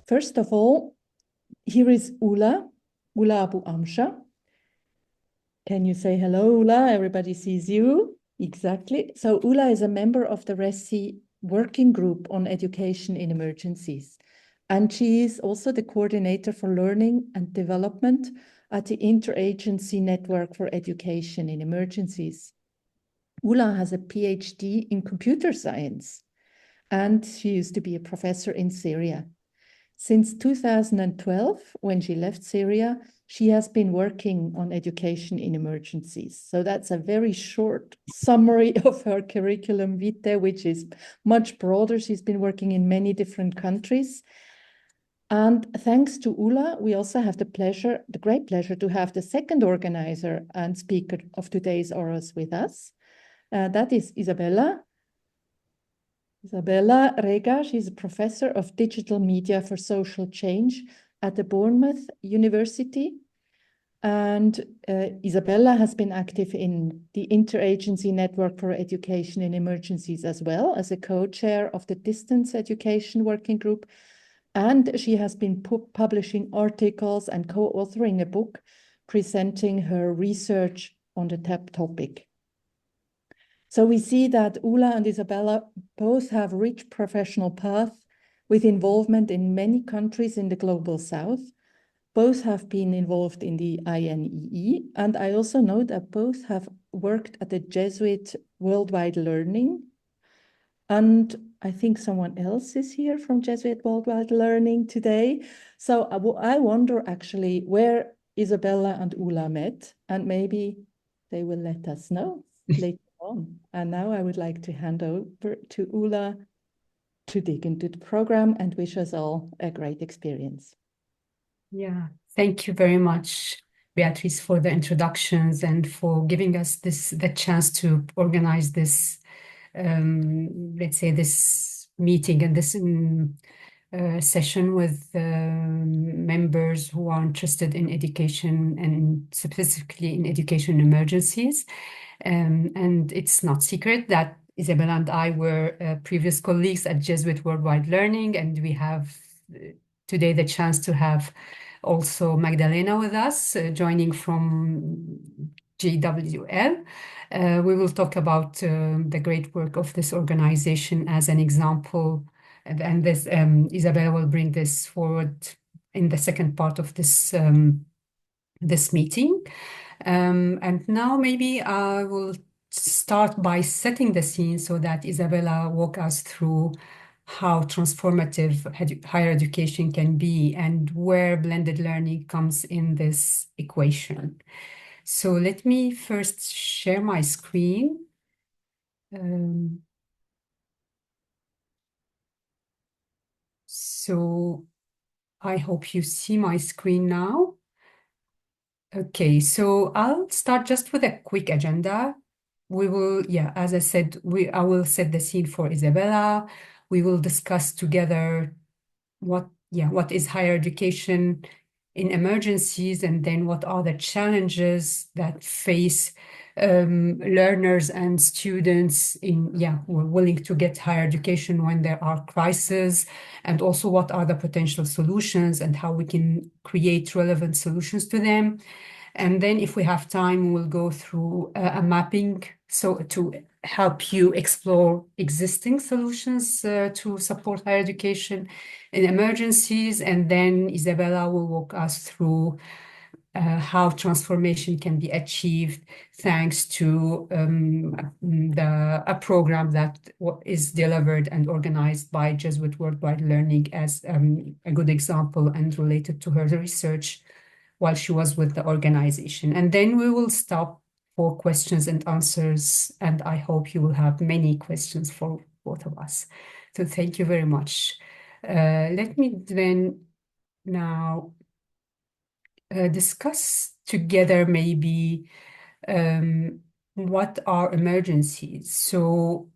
first of all, here is Ula Abu Amsha. Can you say hello, Ula? Everybody sees you. Exactly. So Ula is a member of the RESI working group on education in emergencies. And she is also the coordinator for learning and development at the Interagency Network for Education in Emergencies. Ula has a PhD in computer science, and she used to be a professor in Syria. Since 2012, when she left Syria, she has been working on education in emergencies. So that's a very short summary of her curriculum vitae, which is much broader. She's been working in many different countries. And thanks to Ula, we also have the great pleasure to have the second organizer and speaker of today's orals with us. That is Isabella Rega. She's a professor of digital media for social change at the Bournemouth University. And Isabella has been active in the Interagency Network for Education in Emergencies as well as a co-chair of the Distance Education Working Group. And she has been publishing articles and co-authoring a book presenting her research on the topic. So we see that Ula and Isabella both have rich professional paths with involvement in many countries in the Global South. Both have been involved in the INEE, and I also know that both have worked at the Jesuit Worldwide Learning. And I think someone else is here from Jesuit Worldwide Learning today. So I wonder actually where Isabella and Ula met, and maybe they will let us know later on. And now I would like to hand over to Ula to dig into the program and wish us all a great experience. Yeah, thank you very much, Beatrice, for the introductions and for giving us the chance to organize this, let's say, this meeting and this session with members who are interested in education and specifically in education emergencies. And it's not secret that Isabella and I were previous colleagues at Jesuit Worldwide Learning, and we have today the chance to have also Magdalena with us, joining from JWL. We will talk about the great work of this organization as an example, and this Isabella will bring this forward in the second part of this this meeting. And now maybe I will start by setting the scene so that Isabella walk us through how transformative higher education can be and where blended learning comes in this equation. So let me first share my screen. So I hope you see my screen now. Okay, so I'll start just with a quick agenda. We will, as I said, I will set the scene for Isabella. We will discuss together what is higher education in emergencies, and then what are the challenges that face learners and students who are willing to get higher education when there are crises, and also what are the potential solutions and how we can create relevant solutions to them. And then if we have time, we'll go through a mapping so to help you explore existing solutions to support higher education in emergencies. And then Isabella will walk us through how transformation can be achieved thanks to a program that is delivered and organized by Jesuit Worldwide Learning as a good example and related to her research while she was with the organization. And then we will stop for questions and answers, and I hope you will have many questions for both of us. So thank you very much. Let me then now discuss together maybe what are emergencies. So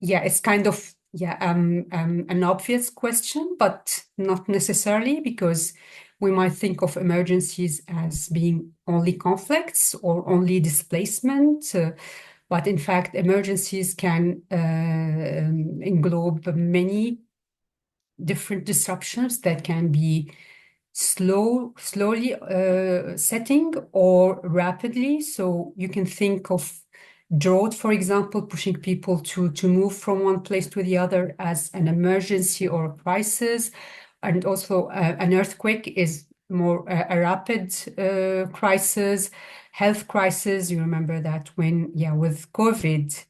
it's kind of an obvious question, but not necessarily, because we might think of emergencies as being only conflicts or only displacement. But in fact, emergencies can englobe many different disruptions that can be slowly setting or rapidly. So you can think of drought, for example, pushing people to move from one place to the other as an emergency or a crisis. And also an earthquake is more a rapid crisis. Health crisis, you remember that when, with COVID,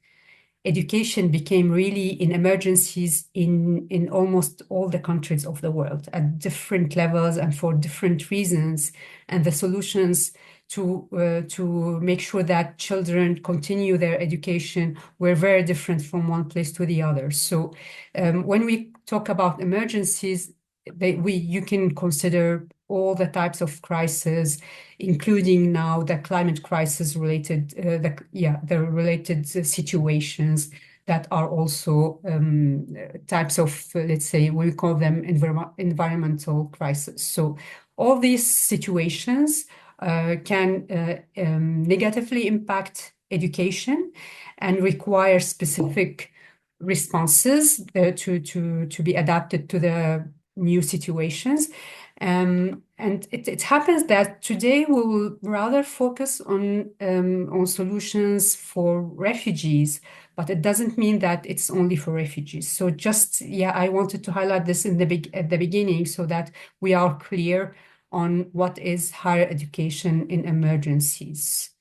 education became really in emergencies in almost all the countries of the world at different levels and for different reasons. And the solutions to make sure that children continue their education were very different from one place to the other. So when we talk about emergencies, you can consider all the types of crises, including now the climate crisis related, the related situations that are also types of, let's say, we call them environmental crisis. So all these situations can negatively impact education and require specific responses to be adapted to the new situations. And it happens that today we will rather focus on solutions for refugees, but it doesn't mean that it's only for refugees. So just, I wanted to highlight this at the beginning so that we are clear on what is higher education in emergencies.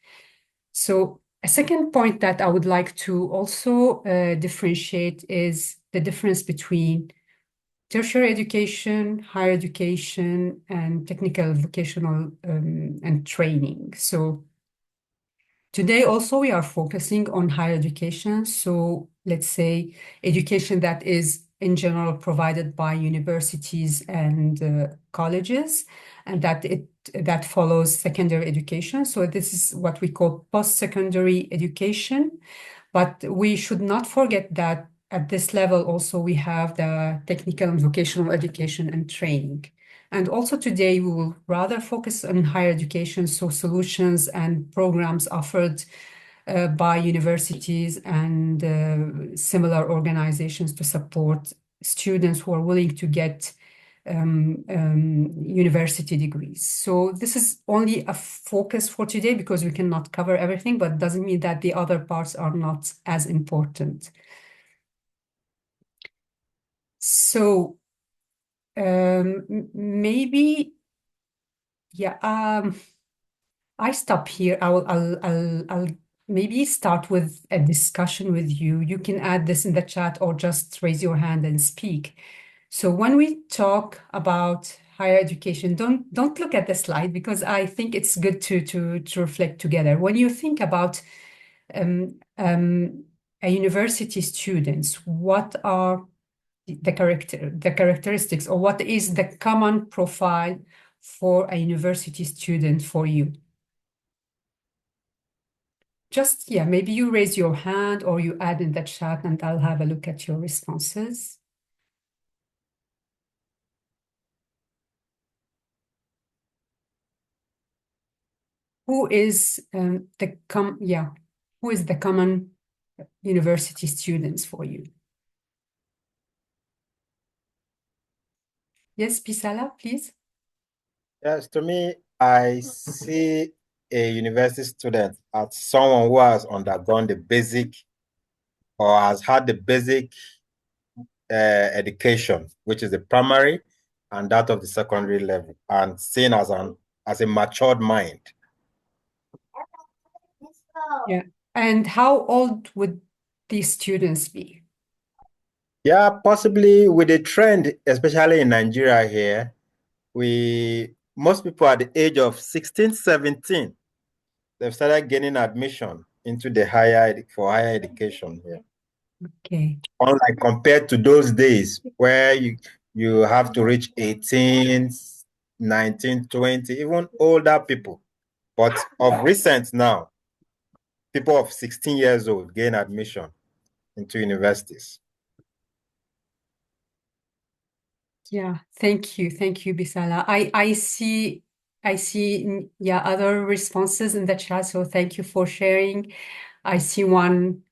So a second point that I would like to also differentiate is the difference between tertiary education, higher education, and technical, vocational, and training. So today also we are focusing on higher education. So let's say education that is in general provided by universities and colleges, and that follows secondary education. So this is what we call post-secondary education. But we should not forget that at this level also we have the technical and vocational education and training. And also today we will rather focus on higher education, so solutions and programs offered by universities and similar organizations to support students who are willing to get university degrees. So this is only a focus for today because we cannot cover everything, but doesn't mean that the other parts are not as important. So maybe, I stop here. I'll maybe start with a discussion with you. You can add this in the chat or just raise your hand and speak. So when we talk about higher education, don't look at the slide because I think it's good to reflect together. When you think about a university students, what are the characteristics, or what is the common profile for a university student for you? Just, maybe you raise your hand or you add in the chat and I'll have a look at your responses. Who is the common university students for you? Yes, Pisala, please. Yes, to me, I see a university student as someone who has undergone the basic or has had the basic education, which is the primary and that of the secondary level, and seen as a matured mind. Yeah. And how old would these students be? Yeah, possibly with the trend, especially in Nigeria here, most people at the age of 16, 17, they've started gaining admission into the higher education here. Okay. Unlike compared to those days where you have to reach 18, 19, 20, even older people. But of recent now, people of 16 years old gain admission into universities. Yeah, thank you, Bisala. I see, other responses in the chat, so thank you for sharing. I see one,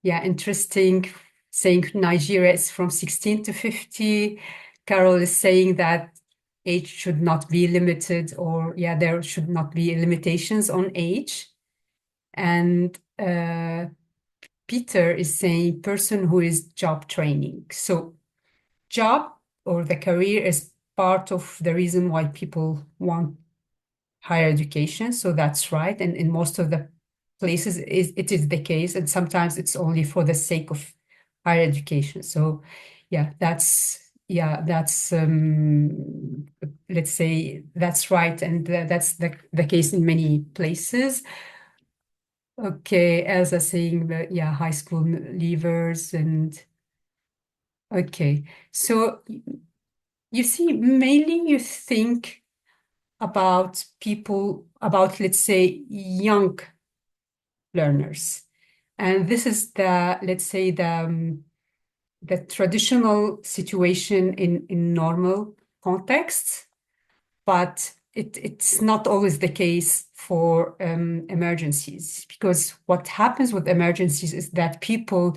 interesting saying Nigeria is from 16 to 50. Carol is saying that age should not be limited, or yeah, there should not be limitations on age. And Peter is saying person who is job training. So job or the career is part of the reason why people want higher education. So that's right. And in most of the places it is the case. And sometimes it's only for the sake of higher education. So yeah, that's let's say that's right. And that's the case in many places. Okay, Elsa saying that, yeah, high school leavers and okay. So you see, mainly you think about people, about, let's say, young learners. And this is the, let's say, the traditional situation in normal contexts, but it's not always the case for emergencies, because what happens with emergencies is that people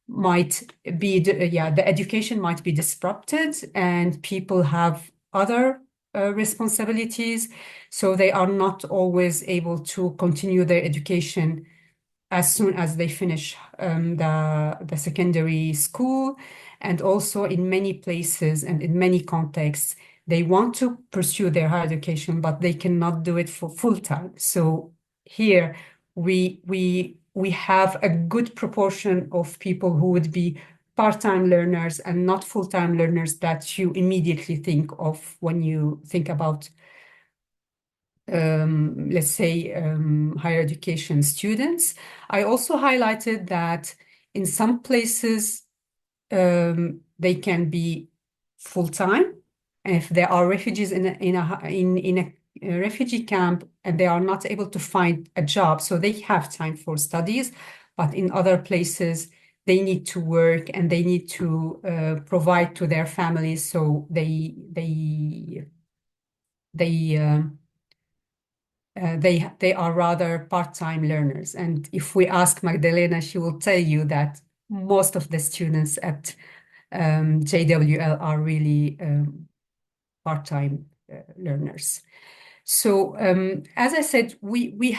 might be, the education might be disrupted and people have other responsibilities, so they are not always able to continue their education as soon as they finish the secondary school. And also in many places and in many contexts, they want to pursue their higher education, but they cannot do it for full time. So here we have a good proportion of people who would be part-time learners and not full-time learners that you immediately think of when you think about let's say, higher education students. I also highlighted that in some places they can be full-time. And if there are refugees in a refugee camp and they are not able to find a job, so they have time for studies, but in other places they need to work and they need to provide to their families, so they are rather part-time learners. And if we ask Magdalena, she will tell you that most of the students at JWL are really part-time learners. So as I said, we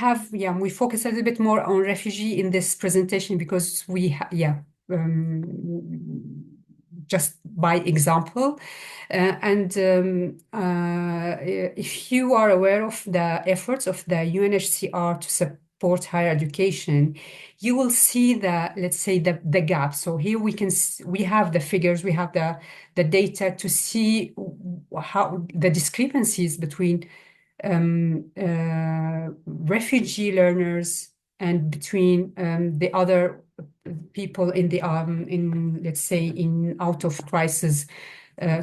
focus a little bit more on refugee in this presentation because just by example. If you are aware of the efforts of the UNHCR to support higher education, you will see the, let's say, the gap. So here we have the figures, we have the data to see how the discrepancies between refugee learners and between the other people in the let's say in out of crisis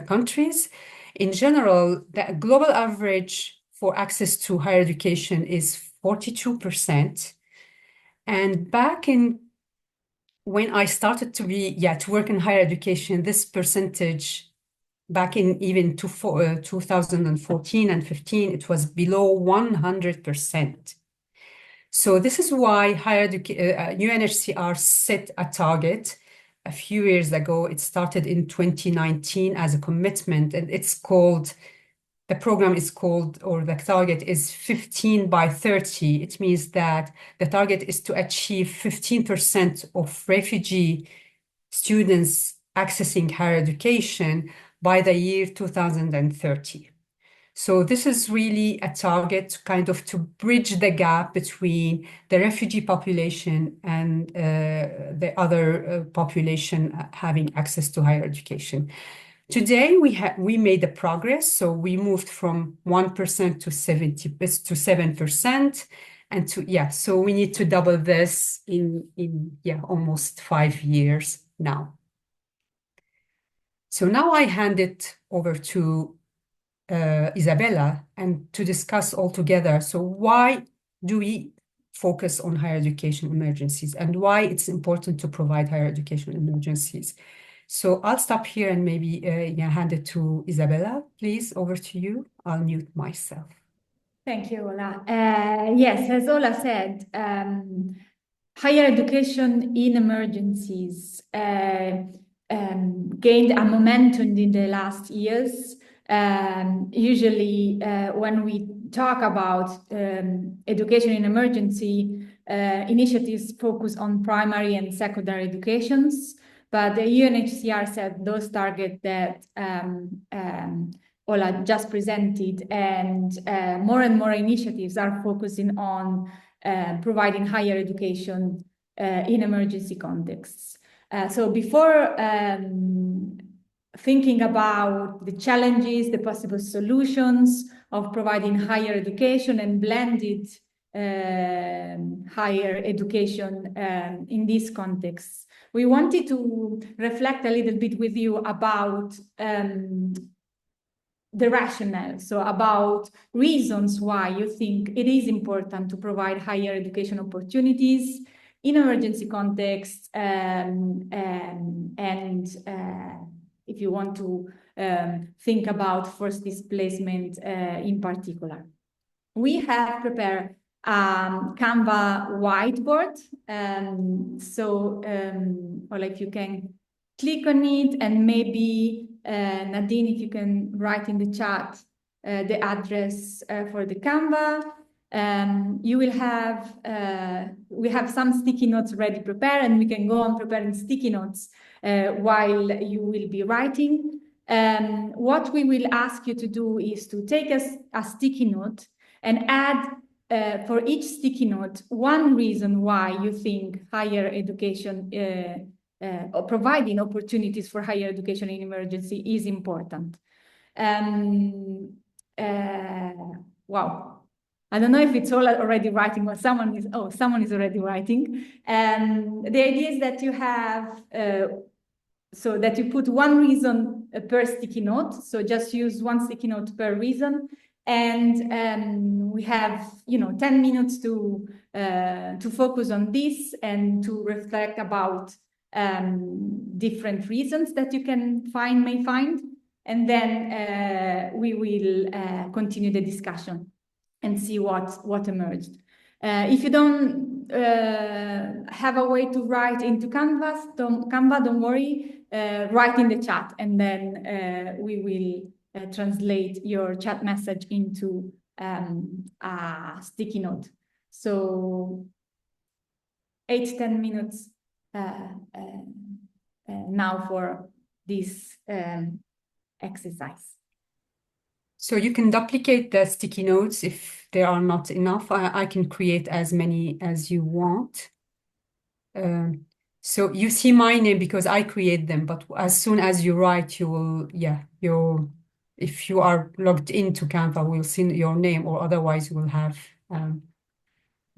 countries. In general, the global average for access to higher education is 42%. And back in when I started to work in higher education, this percentage back in even 2014 and 15, it was below 100%. So this is why UNHCR set a target a few years ago. It started in 2019 as a commitment, and the program is called, or the target is 15 by 30. It means that the target is to achieve 15% of refugee students accessing higher education by the year 2030. So this is really a target kind of to bridge the gap between the refugee population and the other population having access to higher education. Today we made a progress, so we moved from 1% to 7%, and so we need to double this in almost 5 years now. So now I hand it over to Isabella and to discuss all together. So why do we focus on higher education emergencies and why it's important to provide higher education emergencies? So I'll stop here and maybe hand it to Isabella. Please, over to you. I'll mute myself. Thank you, Ola. Yes, as Ola said, higher education in emergencies gained a momentum in the last years. Usually, when we talk about education in emergency, initiatives focus on primary and secondary educations, but the UNHCR said those targets that Ola just presented, and more initiatives are focusing on providing higher education in emergency contexts. So before thinking about the challenges, the possible solutions of providing higher education and blended higher education in this context, we wanted to reflect a little bit with you about the rationale, so about reasons why you think it is important to provide higher education opportunities in emergency contexts, and if you want to think about forced displacement in particular. We have prepared Canva whiteboard, or if you can click on it, and maybe Nadine, if you can write in the chat the address for the Canva. You will have, we have some sticky notes already prepared, and we can go on preparing sticky notes while you will be writing. What we will ask you to do is to take a sticky note and add for each sticky note one reason why you think higher education or providing opportunities for higher education in emergency is important. Wow. I don't know if it's all already writing, but someone is already writing. The idea is that you have, so that you put one reason per sticky note. So just use one sticky note per reason. And we have, 10 minutes to focus on this and to reflect about different reasons that you may find. And then we will continue the discussion and see what emerged. If you don't have a way to write into Canva, don't worry, write in the chat, and then we will translate your chat message into a sticky note. So 8-10 minutes now for this exercise. So you can duplicate the sticky notes if there are not enough. I can create as many as you want. So you see my name because I create them, but as soon as you write, you will, if you are logged into Canva, we'll see your name, or otherwise you will have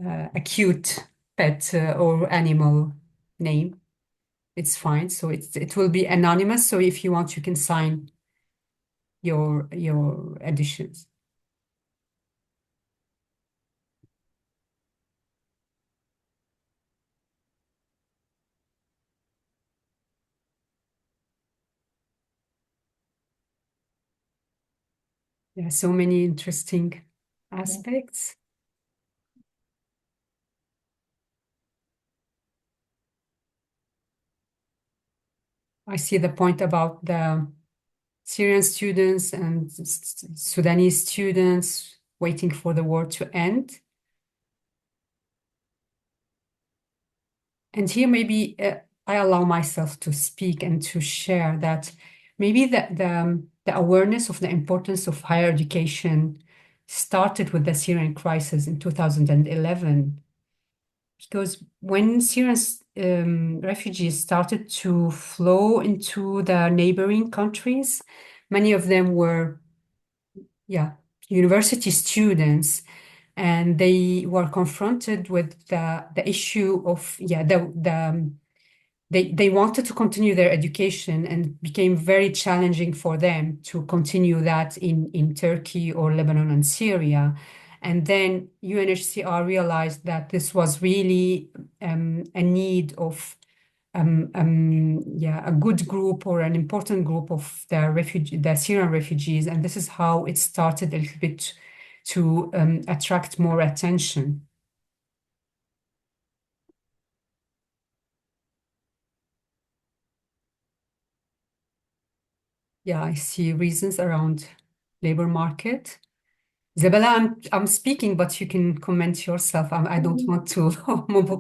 a cute pet or animal name. It's fine. So it will be anonymous. So if you want, you can sign your additions. There are so many interesting aspects. I see the point about the Syrian students and Sudanese students waiting for the war to end. And here maybe I allow myself to speak and to share that maybe the awareness of the importance of higher education started with the Syrian crisis in 2011. Because when Syrian refugees started to flow into the neighboring countries, many of them were, university students, and they were confronted with the issue of, they wanted to continue their education, and became very challenging for them to continue that in Turkey or Lebanon and Syria. And then UNHCR realized that this was really a need of a good group or an important group of the Syrian refugees. And this is how it started a little bit to attract more attention. yeah, I see reasons around labor market. Isabella, I'm speaking, but you can comment yourself. I don't want to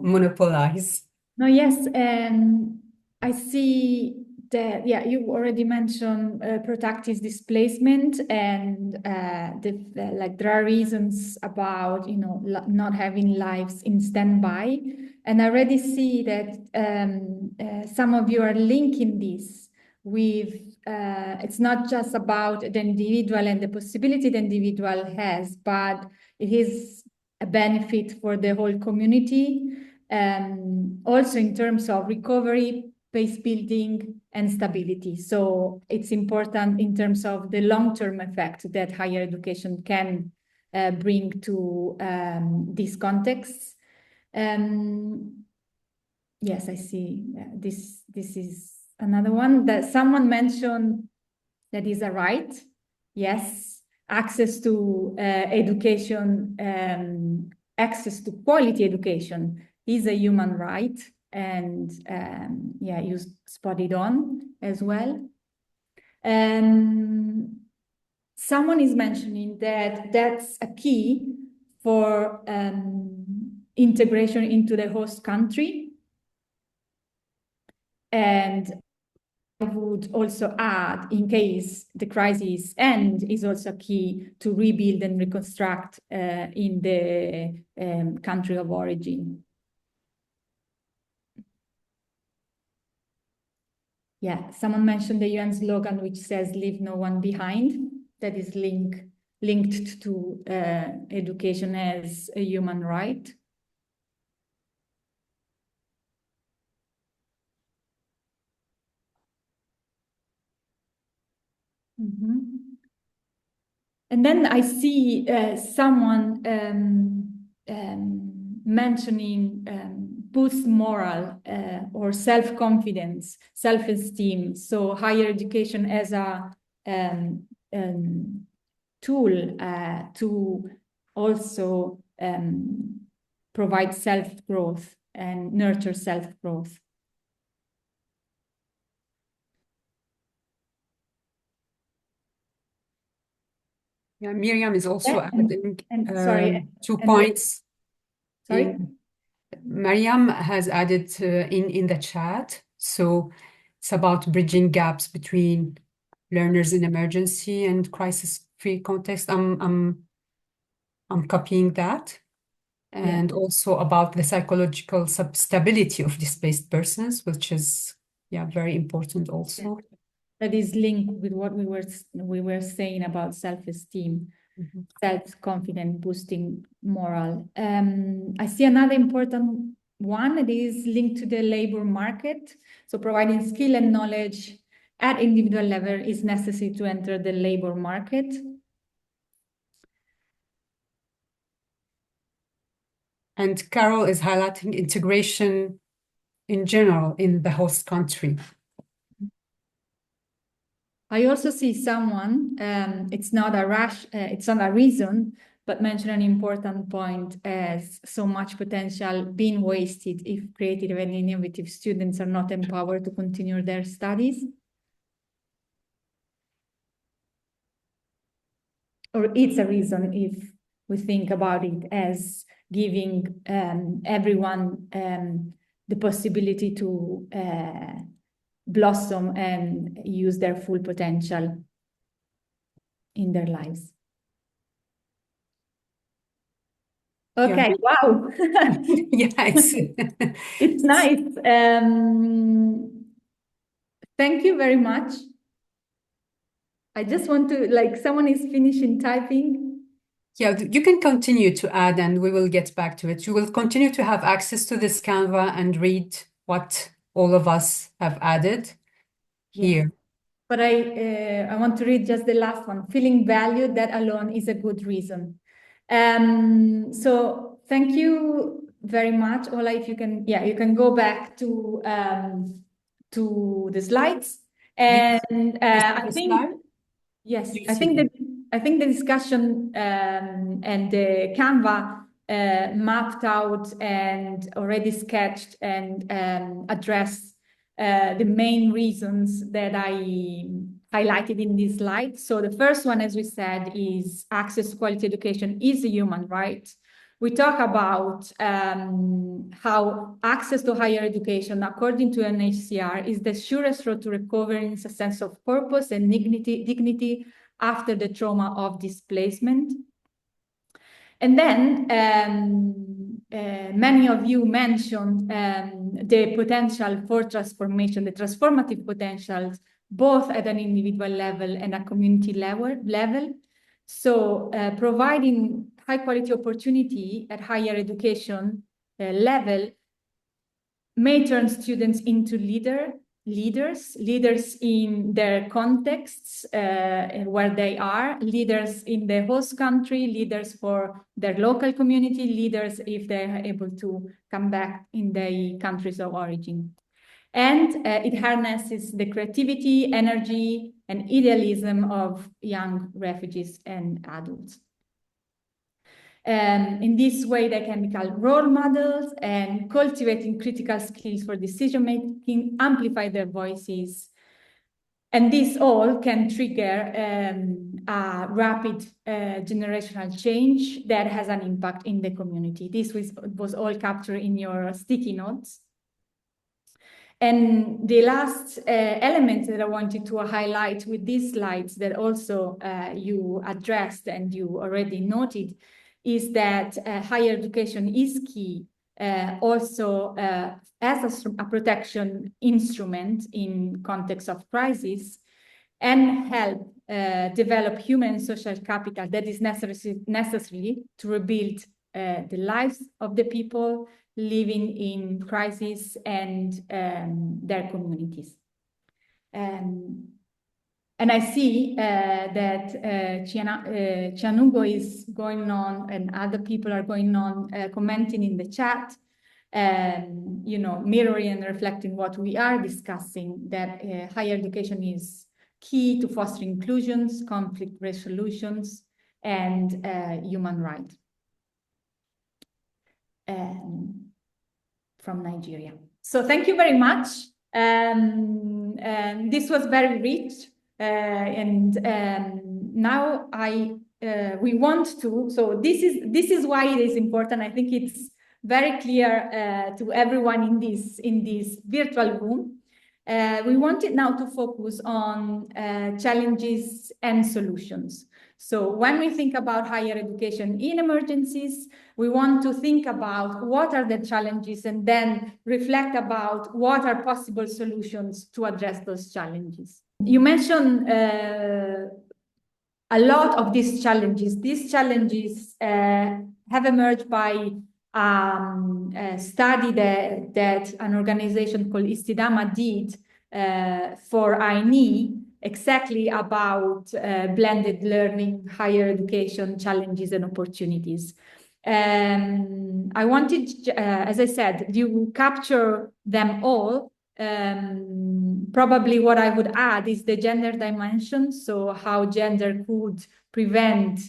monopolize. No, yes, and I see that, yeah, you already mentioned protracted displacement, and like there are reasons about, not having lives in standby. And I already see that some of you are linking this with, it's not just about the individual and the possibility the individual has, but it is a benefit for the whole community. Also in terms of recovery, pace building, and stability. So it's important in terms of the long-term effect that higher education can bring to these contexts. Yes, I see. This is another one that someone mentioned that is a right. Yes, access to education, access to quality education is a human right, and yeah, you spotted on as well. Someone is mentioning that that's a key for integration into the host country. And I would also add, in case the crisis ends, is also key to rebuild and reconstruct in the country of origin. Yeah, someone mentioned the UN slogan, which says "Leave no one behind." That is linked to education as a human right. And then I see someone mentioning boost moral or self-confidence, self-esteem. So higher education as a tool to also provide self-growth and nurture self-growth. Yeah, Miriam is also adding sorry, 2 points. Sorry? Mariam has added in the chat. So it's about bridging gaps between learners in emergency and crisis-free context. I'm copying that. And also about the psychological stability of displaced persons, which is very important also. That is linked with what we were saying about self-esteem, self-confidence, boosting moral. I see another important one that is linked to the labor market. So providing skill and knowledge at individual level is necessary to enter the labor market. And Carol is highlighting integration in general in the host country. I also see someone, it's not a reason, but mention an important point as so much potential being wasted if creative and innovative students are not empowered to continue their studies. Or it's a reason if we think about it as giving everyone the possibility to blossom and use their full potential in their lives. Okay, wow. Yes. It's nice. Thank you very much. I just want to, like, someone is finishing typing. Yeah, you can continue to add and we will get back to it. You will continue to have access to this Canva and read what all of us have added here. But I want to read just the last one. Feeling valued, that alone is a good reason. So thank you very much, Ola. If you can, you can go back to the slides. And I think, yes, I think the discussion and the Canva mapped out and already sketched and addressed the main reasons that I highlighted in this slide. So the first one, as we said, is access to quality education is a human right. We talk about how access to higher education, according to UNHCR, is the surest road to recovering a sense of purpose and dignity after the trauma of displacement. And then many of you mentioned the potential for transformation, the transformative potentials, both at an individual level and a community level. So providing high quality opportunity at higher education level may turn students into leaders in their contexts where they are, leaders in the host country, leaders for their local community, leaders if they are able to come back in their countries of origin. And it harnesses the creativity, energy, and idealism of young refugees and adults. In this way, they can become role models and cultivating critical skills for decision-making, amplify their voices. And this all can trigger a rapid generational change that has an impact in the community. This was all captured in your sticky notes. And the last element that I wanted to highlight with these slides that also you addressed and you already noted is that higher education is key also as a protection instrument in context of crisis and help develop human and social capital that is necessary to rebuild the lives of the people living in crisis and their communities. And I see that Cianugo is going on and other people are going on commenting in the chat, you know, mirroring and reflecting what we are discussing, that higher education is key to fostering inclusions, conflict resolutions, and human rights. From Nigeria. So thank you very much. This was very rich. Now we want to, so this is why it is important. I think it's very clear to everyone in this virtual room. We wanted now to focus on challenges and solutions. So when we think about higher education in emergencies, we want to think about what are the challenges and then reflect about what are possible solutions to address those challenges. You mentioned a lot of these challenges. These challenges have emerged by a study that an organization called Istidama did for INE, exactly about blended learning, higher education challenges and opportunities. I wanted, as I said, you capture them all. Probably what I would add is the gender dimension, so how gender could prevent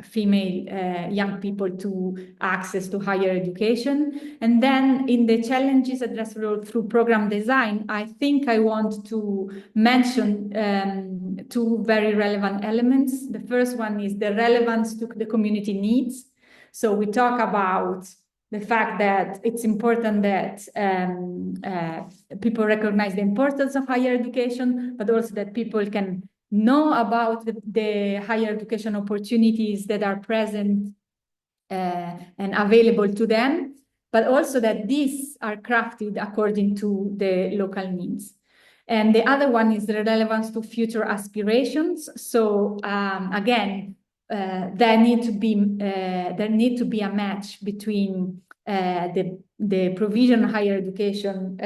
female young people to access to higher education. And then in the challenges addressed through program design, I think I want to mention two very relevant elements. The first one is the relevance to the community needs. So we talk about the fact that it's important that people recognize the importance of higher education, but also that people can know about the higher education opportunities that are present and available to them, but also that these are crafted according to the local needs. And the other one is the relevance to future aspirations. So again, there need to be a match between the provision of higher education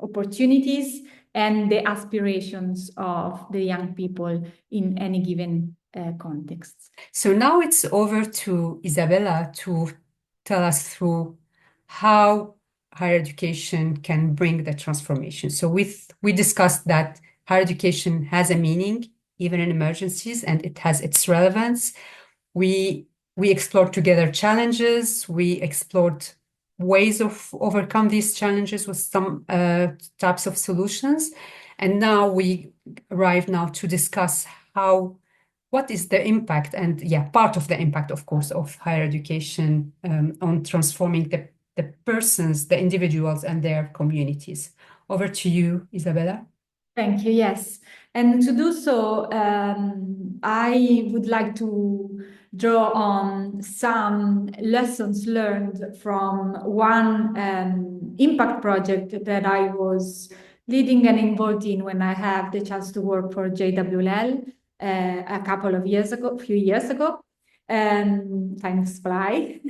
opportunities and the aspirations of the young people in any given context. So now it's over to Isabella to tell us through how higher education can bring the transformation. So we discussed that higher education has a meaning, even in emergencies, and it has its relevance. We explored together challenges. We explored ways of overcome these challenges with some types of solutions. And now we arrive now to discuss what is the impact and part of the impact, of course, of higher education on transforming the persons, the individuals and their communities. Over to you, Isabella. Thank you. Yes. And to do so, I would like to draw on some lessons learned from one impact project that I was leading and involved in when I had the chance to work for JWL a few years ago. Times fly.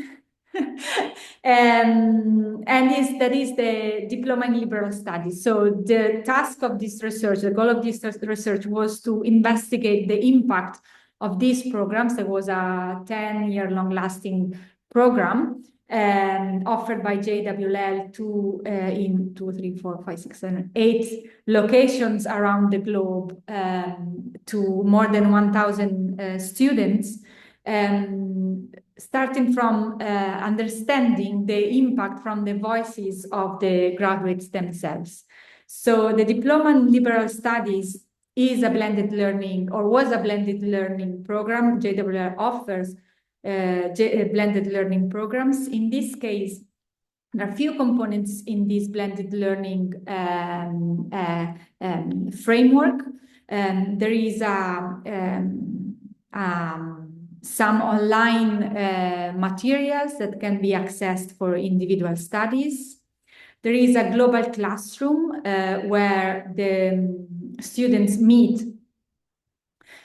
That is the diploma in liberal studies. So the task of this research, the goal of this research was to investigate the impact of these programs. There was a 10-year long-lasting program offered by JWL in 2, 3, 4, 5, 6, 7, 8 locations around the globe to more than 1,000 students. Starting from understanding the impact from the voices of the graduates themselves. So the Diploma in Liberal Studies is a blended learning, or was a blended learning program. JWL offers blended learning programs. In this case, there are few components in this blended learning framework. There is some online materials that can be accessed for individual studies. There is a global classroom where the students meet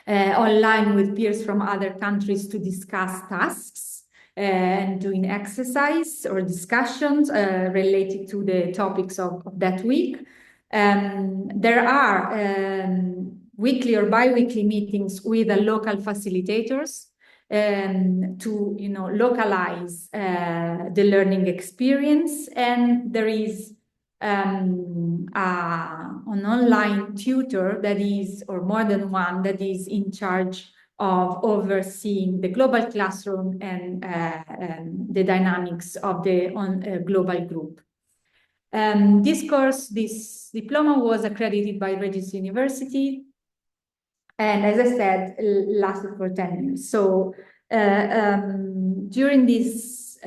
online with peers from other countries to discuss tasks and doing exercise or discussions related to the topics of that week. There are weekly or bi-weekly meetings with the local facilitators to localize the learning experience, and there is an online tutor that is, or more than one, that is in charge of overseeing the global classroom and the dynamics of the global group. This diploma was accredited by Regis University, and as I said, lasted for 10 years. So during this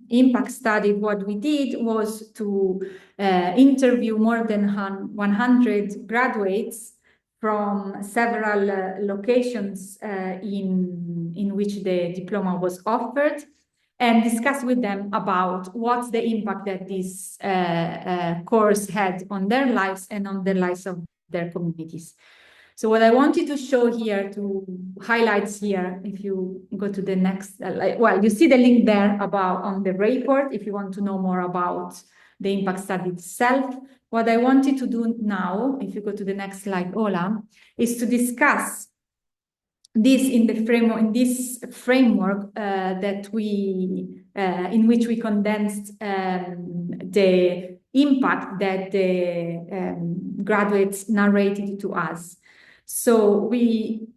impact study, what we did was to interview more than 100 graduates from several locations in which the diploma was offered, and discuss with them about what's the impact that this course had on their lives and on the lives of their communities. So what I wanted to show here, to highlights here, if you go to the next, you see the link there on the report if you want to know more about the impact study itself. What I wanted to do now, if you go to the next slide, Ola, is to discuss this in this framework that in which we condensed the impact that the graduates narrated to us. So we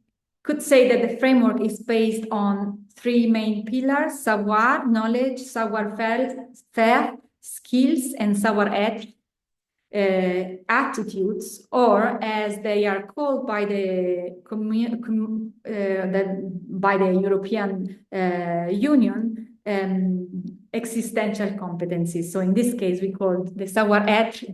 could say that the framework is based on 3 main pillars: savoir, knowledge, savoir-faire, skills, and savoir-être, attitudes, or as they are called by the European Union, existential competencies. So in this case, we called the savoir-être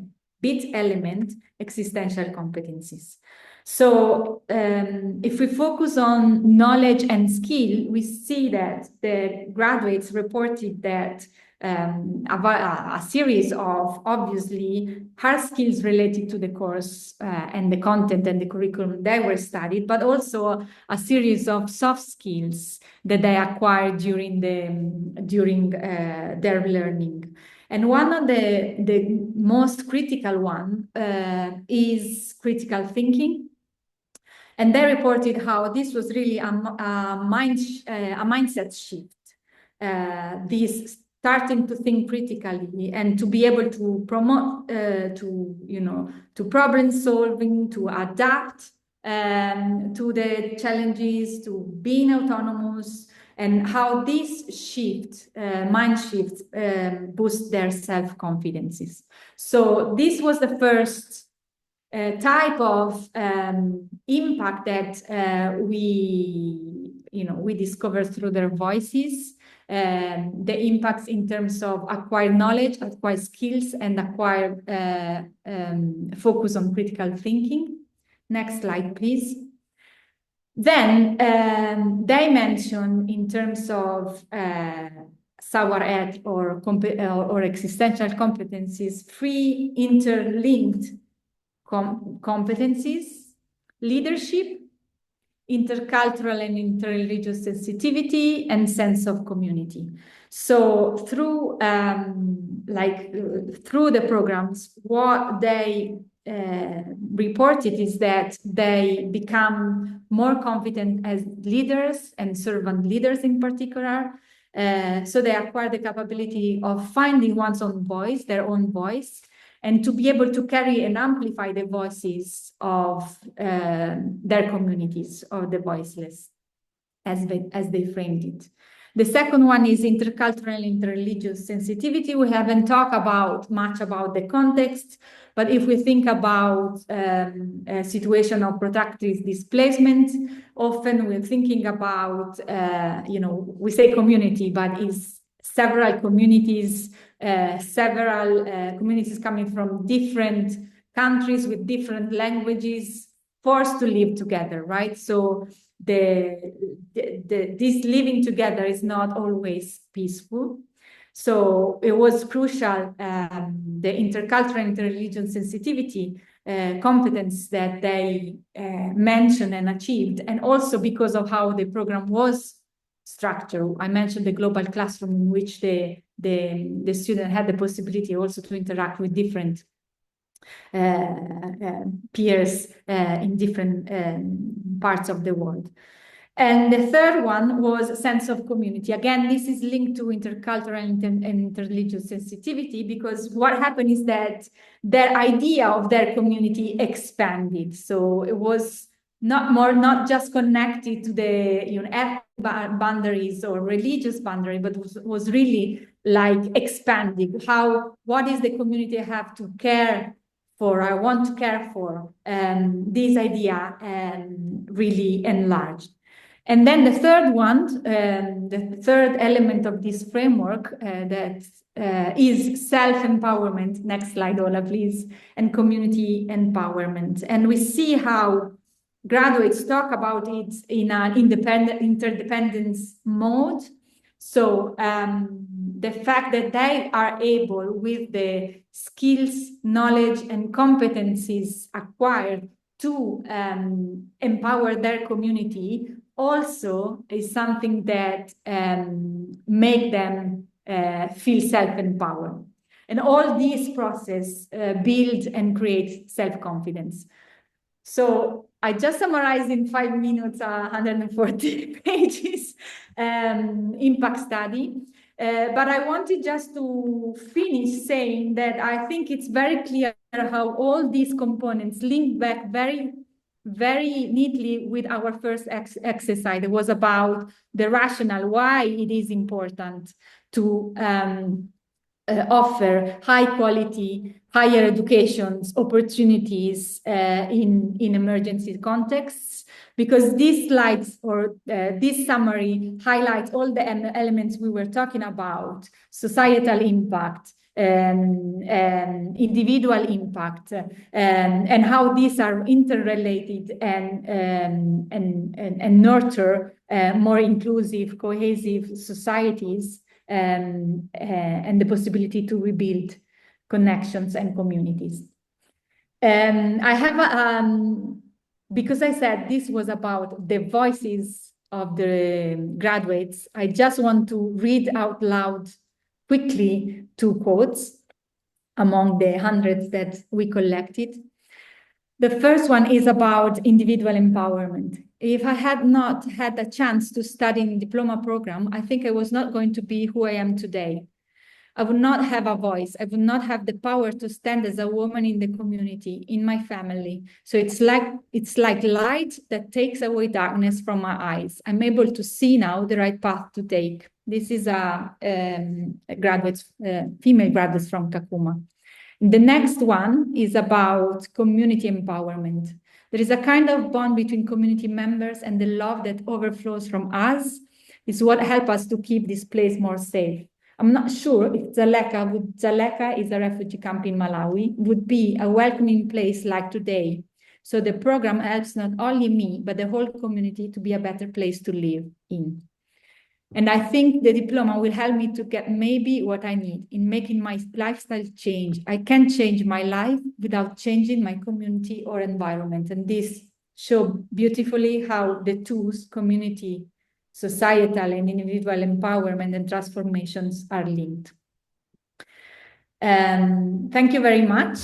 bit element existential competencies. So if we focus on knowledge and skill, we see that the graduates reported that a series of obviously hard skills related to the course and the content and the curriculum they were studied, but also a series of soft skills that they acquired during their learning. And one of the most critical one is critical thinking. And they reported how this was really a mindset shift. This starting to think critically and to be able to promote, to problem solving, to adapt to the challenges, to being autonomous, and how this shift, mind shift, boosts their self-confidences. So this was the first type of impact that we discover through their voices, the impacts in terms of acquired knowledge, acquired skills, and acquired focus on critical thinking. Next slide, please. Then they mention in terms of Sauer-et or existential competencies, 3 interlinked competencies: leadership, intercultural and interreligious sensitivity, and sense of community. So through through the programs, what they reported is that they become more confident as leaders and servant leaders in particular. So they acquire the capability of finding one's own voice, their own voice, and to be able to carry and amplify the voices of their communities, of the voiceless, as they framed it. The second one is intercultural and interreligious sensitivity. We haven't talked much about the context, but if we think about a situation of protracted displacement, often we're thinking about, we say community, but it's several communities, communities coming from different countries with different languages, forced to live together, right? So this living together is not always peaceful. So it was crucial, the intercultural and interreligious sensitivity competence that they mentioned and achieved, and also because of how the program was structured. I mentioned the global classroom in which the student had the possibility also to interact with different peers in different parts of the world. And the third one was a sense of community. Again, this is linked to intercultural and interreligious sensitivity, because what happened is that their idea of their community expanded. So it was not just connected to the ethnic boundaries or religious boundary, but was really like expanding. What is the community I have to care for? I want to care for. This idea really enlarged. And then the third one, the third element of this framework that is self-empowerment. Next slide, Ola, please. And community empowerment. And we see how graduates talk about it in an interdependence mode. So the fact that they are able, with the skills, knowledge, and competencies acquired to empower their community, also is something that make them feel self-empowered. And all these process build and create self-confidence. So I just summarized in 5 minutes, 140 pages impact study. But I wanted just to finish saying that I think it's very clear how all these components link back very neatly with our first exercise. It was about the rationale, why it is important to offer high quality, higher educations opportunities in emergency contexts, because these slides or this summary highlights all the elements we were talking about: societal impact, individual impact, and how these are interrelated and nurture more inclusive, cohesive societies, and the possibility to rebuild connections and communities. I have, because I said this was about the voices of the graduates, I just want to read out loud quickly 2 quotes among the hundreds that we collected. The first one is about individual empowerment. If I had not had a chance to study in the diploma program, I think I was not going to be who I am today. I would not have a voice. I would not have the power to stand as a woman in the community, in my family. So it's like light that takes away darkness from my eyes. I'm able to see now the right path to take. This is a female graduates from Kakuma. The next one is about community empowerment. There is a kind of bond between community members, and the love that overflows from us is what helps us to keep this place more safe. I'm not sure if Dzaleka is a refugee camp in Malawi, would be a welcoming place like today. So the program helps not only me, but the whole community to be a better place to live in. And I think the diploma will help me to get maybe what I need in making my lifestyle change. I can't change my life without changing my community or environment. And this shows beautifully how the tools, community, societal and individual empowerment and transformations are linked. Thank you very much.